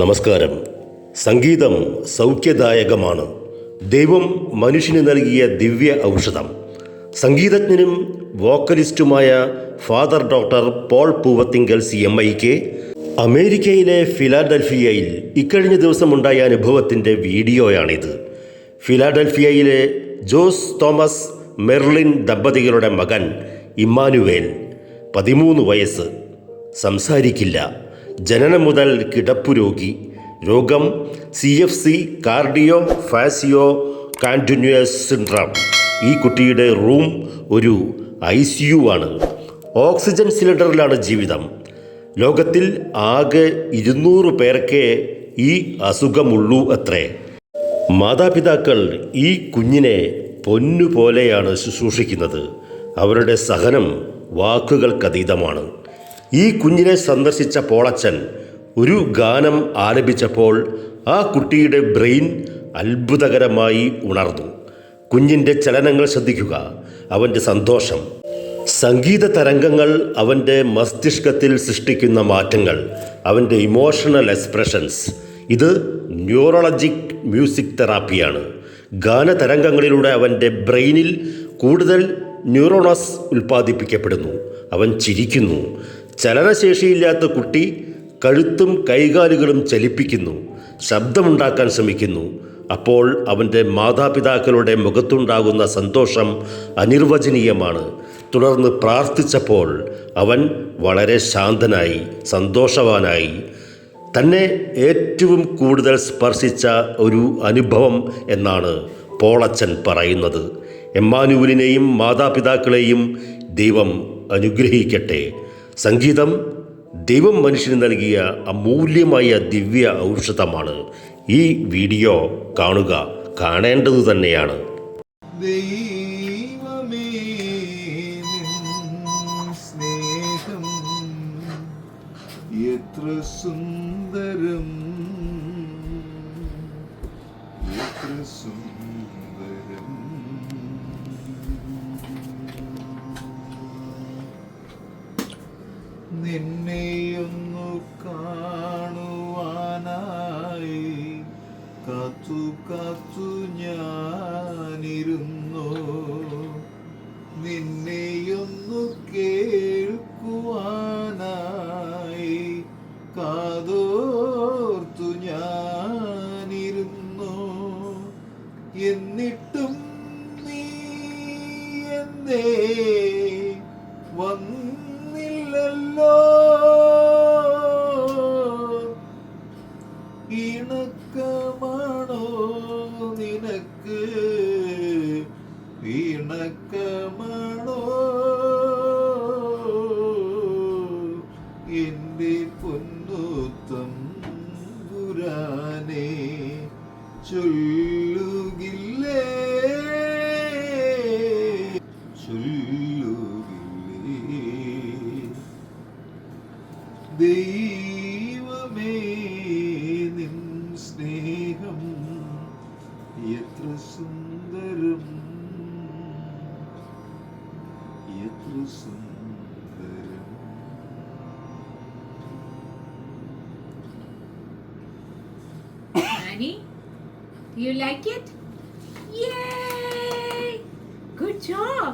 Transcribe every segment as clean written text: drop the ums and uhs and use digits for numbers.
നമസ്കാരം. സംഗീതം സൗഖ്യദായകമാണ്. ദൈവം മനുഷ്യന് നൽകിയ ദിവ്യ ഔഷധം. സംഗീതജ്ഞനും വോക്കലിസ്റ്റുമായ ഫാദർ ഡോക്ടർ പോൾ പൂവത്തിങ്കൽ CMIക്ക് അമേരിക്കയിലെ ഫിലാഡൽഫിയയിൽ ഇക്കഴിഞ്ഞ ദിവസമുണ്ടായ അനുഭവത്തിൻ്റെ വീഡിയോയാണിത്. ഫിലാഡൽഫിയയിലെ ജോസ് തോമസ് മെർലിൻ ദമ്പതികളുടെ മകൻ ഇമ്മാനുവേൽ, 13 വയസ്സ്, സംസാരിക്കില്ല. ജനനം മുതൽ കിടപ്പുരോഗി. രോഗം CFC കാർഡിയോ ഫാസിയോ കണ്ടിന്യൂസ് സിൻഡ്രം. ഈ കുട്ടിയുടെ റൂം ഒരു ICU ആണ്. ഓക്സിജൻ സിലിണ്ടറിലാണ് ജീവിതം. ലോകത്തിൽ ആകെ 200 പേർക്കേ ഈ അസുഖമുള്ളൂ അത്രേ. മാതാപിതാക്കൾ ഈ കുഞ്ഞിനെ പൊന്നുപോലെയാണ് ശുശ്രൂഷിക്കുന്നത്. അവരുടെ സഹനം വാക്കുകൾക്കതീതമാണ്. ഈ കുഞ്ഞിനെ സന്ദർശിച്ച പോളച്ചൻ ഒരു ഗാനം ആലപിച്ചപ്പോൾ ആ കുട്ടിയുടെ ബ്രെയിൻ അത്ഭുതകരമായി ഉണർന്നു. കുഞ്ഞിൻ്റെ ചലനങ്ങൾ ശ്രദ്ധിക്കുക, അവൻ്റെ സന്തോഷം, സംഗീത തരംഗങ്ങൾ അവൻ്റെ മസ്തിഷ്കത്തിൽ സൃഷ്ടിക്കുന്ന മാറ്റങ്ങൾ, അവൻ്റെ ഇമോഷണൽ എക്സ്പ്രഷൻസ്. ഇത് ന്യൂറോളജിക് മ്യൂസിക് തെറാപ്പിയാണ്. ഗാനതരംഗങ്ങളിലൂടെ അവൻ്റെ ബ്രെയിനിൽ കൂടുതൽ ന്യൂറോണസ് ഉൽപ്പാദിപ്പിക്കപ്പെടുന്നു. അവൻ ചിരിക്കുന്നു. ചലനശേഷിയില്ലാത്ത കുട്ടി കഴുത്തും കൈകാലുകളും ചലിപ്പിക്കുന്നു, ശബ്ദമുണ്ടാക്കാൻ ശ്രമിക്കുന്നു. അപ്പോൾ അവൻ്റെ മാതാപിതാക്കളുടെ മുഖത്തുണ്ടാകുന്ന സന്തോഷം അനിർവചനീയമാണ്. തുടർന്ന് പ്രാർത്ഥിച്ചപ്പോൾ അവൻ വളരെ ശാന്തനായി, സന്തോഷവാനായി. തന്നെ ഏറ്റവും കൂടുതൽ സ്പർശിച്ച ഒരു അനുഭവം എന്നാണ് പോളച്ചൻ പറയുന്നത്. എമ്മാനുവലിനെയും മാതാപിതാക്കളെയും ദൈവം അനുഗ്രഹിക്കട്ടെ. സംഗീതം ദൈവം മനുഷ്യന് നൽകിയ അമൂല്യമായ ദിവ്യ ഔഷധമാണ്. ഈ വീഡിയോ കാണുക, കാണേണ്ടതു തന്നെയാണ്. ദൈവമേ നിൻ സ്നേഹം എത്ര സുന്ദരം, എത്ര സുന്ദരം. നിന്നെയൊന്നു കാണുവാനായി കാത്തു കാത്തു ഞാനിരുന്നു. നിന്നെയൊന്നു കേൾക്കുവാനായി കാതോർത്തു ഞാനിരുന്നു. എന്നിട്ടും നീ എന്തേ വന്നില്ലല്ലോ. ഇണക്കമാണോ നിനക്ക്, ഇണക്കമാണോ എൻ്റെ പൊന്നുതമ്പുരാനെ, ചൊല്ലുകില്ലേ ചൊല്ലുകില്ലേ. ദൈവമേ നിൻ സ്നേഹം എത്ര സുന്ദരം, എത്ര സുന്ദരം. Annie, do you like it? Yay! Good job.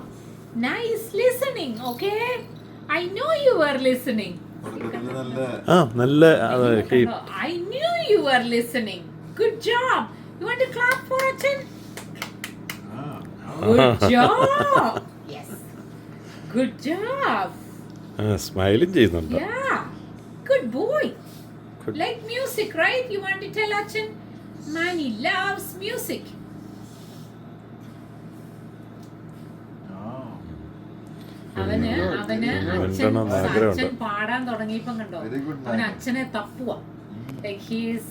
Nice listening, okay? I know you were listening. I knew you were listening. Good job. You want to clap for Achan? Good job. Yes. Good job. സ്മൈലും ചെയ്യുന്നുണ്ട്. Yeah. Good boy. Like music, right? You want to tell Achan? Man, he loves music. അവന് അച്ഛൻ പാടാൻ തുടങ്ങിയപ്പം കണ്ടോ, അവൻ അച്ഛനെ തപ്പുക. Like he is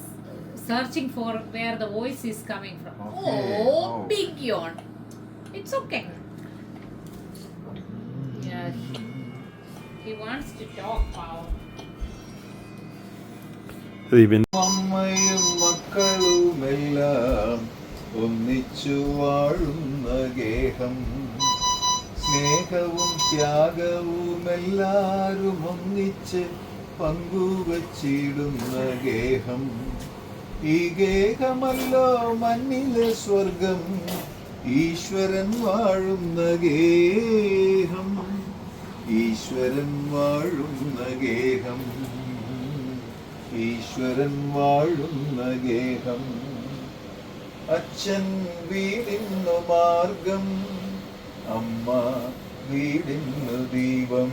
searching for where the voice is coming from. Oh, big yawn. It's okay. Yeah, he wants to talk, Paul. അമ്മയും മക്കളുമെല്ലാം ഒന്നിച്ചു വാഴുന്ന ഗേഹം, സ്നേഹവും ത്യാഗവും എല്ലാരും ഒന്നിച്ച് പങ്കുവച്ചിടുന്ന ഗേഹം. ഈ ഗേഹമല്ലോ മണ്ണിലെ സ്വർഗം, ഈശ്വരൻ വാഴുന്ന ഗേഹം. ഈശ്വരൻ വാഴുന്ന ഗേഹം. ഈശ്വരൻ വാഴുന്ന ഗേഹം. അച്ഛൻ വീടിന്നു മാർഗം, അമ്മ വീടിന്നു ദീപം.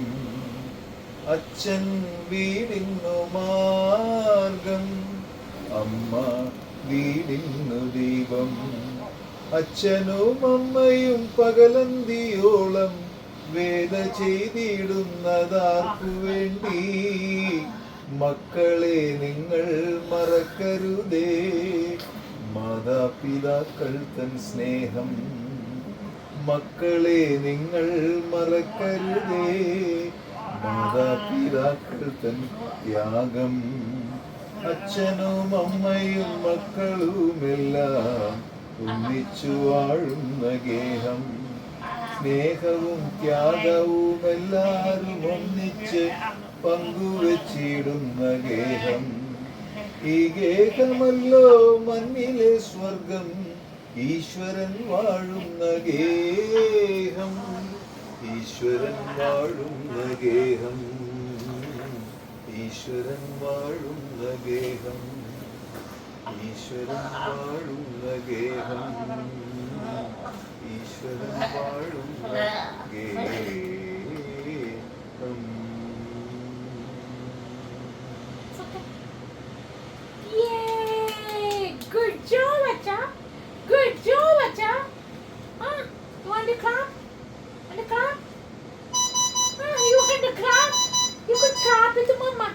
അച്ഛൻ വീടിന്നു മാർഗം, അമ്മ വീടിന്നു ദീപം. അച്ഛനും അമ്മയും പകലന്തിയോളം വേല ചെയ്തിടുന്നതാർക്കു വേണ്ടി? മക്കളെ നിങ്ങൾ മറക്കരുതേ മാതാപിതാക്കൾ തൻ സ്നേഹം. മക്കളെ നിങ്ങൾ മറക്കരുതേ മാതാപിതാക്കൾ തൻ ത്യാഗം. അച്ഛനും അമ്മയും മക്കളുമെല്ലാം ഒന്നിച്ചു വാഴുന്ന ഗേഹം. സ്നേഹവും ത്യാഗവും എല്ലാവരും ഒന്നിച്ച് പങ്കുവച്ചിടുന്ന ഗേഹം. ഈ ഗേഹമല്ലോ മണ്ണിലെ സ്വർഗം, ഈശ്വരൻ വാഴുന്ന ഗേഹം. ഈശ്വരൻ വാഴുന്ന ഗേഹം. ഈശ്വരൻ വാഴുന്ന ഗേഹം. ഈശ്വരൻ വാഴുന്ന ഗേഹം. ഈശ്വരൻ വാഴുന്ന ഗേഹം. Yay! Good job, Acha. Good job, Acha. You want to clap? Want to clap? You want to clap? You could clap it to Mama.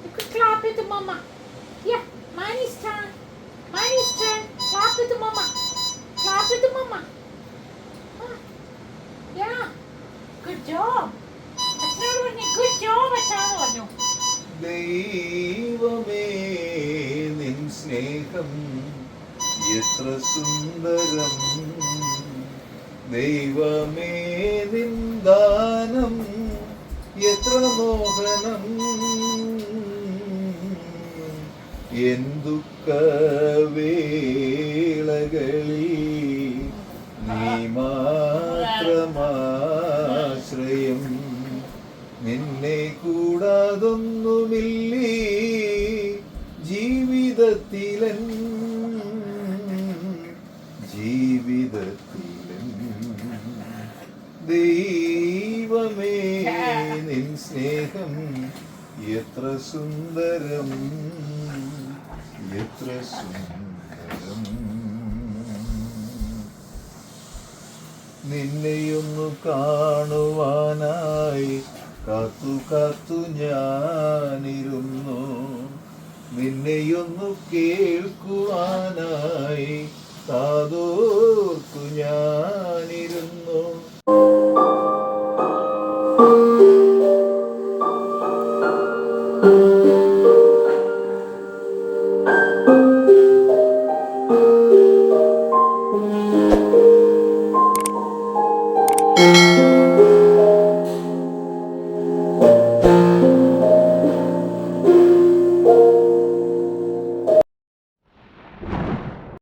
You could clap it to Mama. Yeah, Mani's turn. Mani's turn. Clap it to Mama. Clap it to Mama. Yeah. Good job. Achha, good job, Acha. ദൈവമേ നിൻ സ്നേഹം എത്ര സുന്ദരം. ദൈവമേ നിൻ ദാനം എത്ര മോഹനം. N ദുഃഖവേളകളിൽ നീ മാത്രമാശ്രയം. നിന്നെ കൂടാതൊന്നുമില്ലേ ജീവിതത്തിലൻ. ജീവിതത്തിലൻ ദൈവമേ നിൻ സ്നേഹം എത്ര സുന്ദരം. എത്ര സുന്ദരം. നിന്നെയൊന്നു കാണുവാനായി കാത്തു കാത്തു ഞാനിരുന്നു. നിന്നെയൊന്നു കേൾക്കുവാനായി കാതോർത്തു ഞാനിരുന്നു.